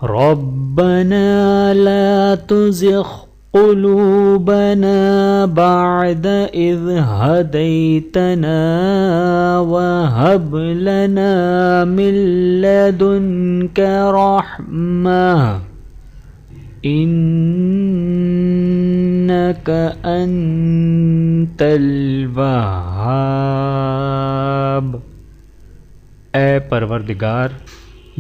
ربنا لا تزغ قلوبنا بعد إذ هديتنا وهب لنا من لدنك رحمة إنك أنت الوهاب۔ اے پروردگار،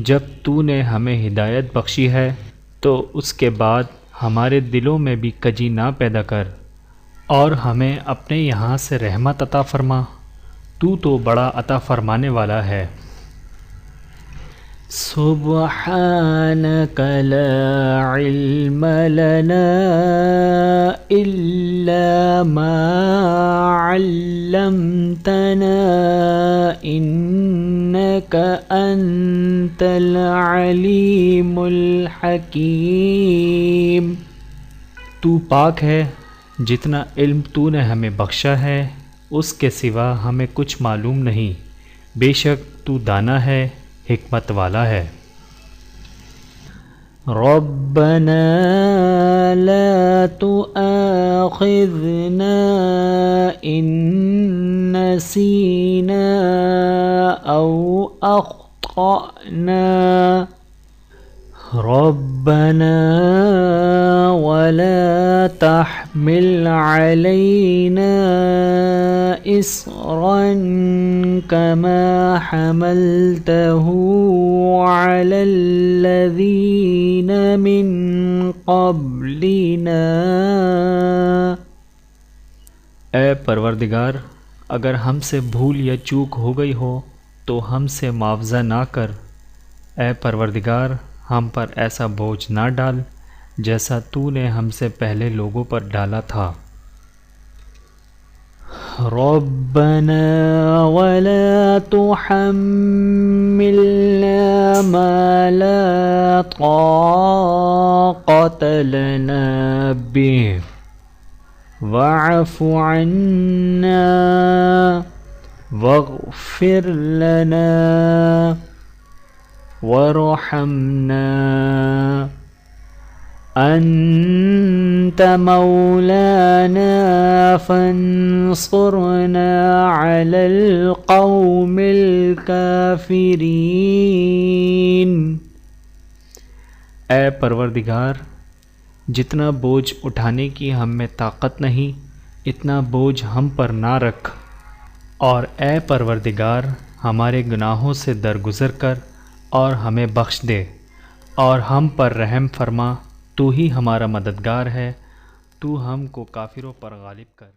جب تو نے ہمیں ہدایت بخشی ہے تو اس کے بعد ہمارے دلوں میں بھی کجی نہ پیدا کر، اور ہمیں اپنے یہاں سے رحمت عطا فرما، تو بڑا عطا فرمانے والا ہے۔ سبحانك لا علم لنا إلا ما علمتنا إنك أنت العليم الحكيم۔ تو پاک ہے، جتنا علم تو نے ہمیں بخشا ہے اس کے سوا ہمیں کچھ معلوم نہیں، بے شک تو دانا ہے، حکمت والا ہے۔ ربنا لا تؤاخذنا إن نسينا أو أخطأنا ربنا ولا تحمل علينا إصرا كما حملته على الذين من قبلنا۔ اے پروردگار، اگر ہم سے بھول یا چوک ہو گئی ہو تو ہم سے معاوضہ نہ کر۔ اے پروردگار، ہم پر ایسا بوجھ نہ ڈال جیسا تو نے ہم سے پہلے لوگوں پر ڈالا تھا۔ ربنا ولا تحملنا ما لا طاقة لنا به واعف عنا واغفر لنا وارحمنا أنت مولانا فانصرنا على القوم الكافرين۔ اے پروردگار، جتنا بوجھ اٹھانے کی ہم میں طاقت نہیں اتنا بوجھ ہم پر نہ رکھ، اور اے پروردگار ہمارے گناہوں سے درگزر کر اور ہمیں بخش دے، اور ہم پر رحم فرما، تو ہی ہمارا مددگار ہے، تو ہم کو کافروں پر غالب کر۔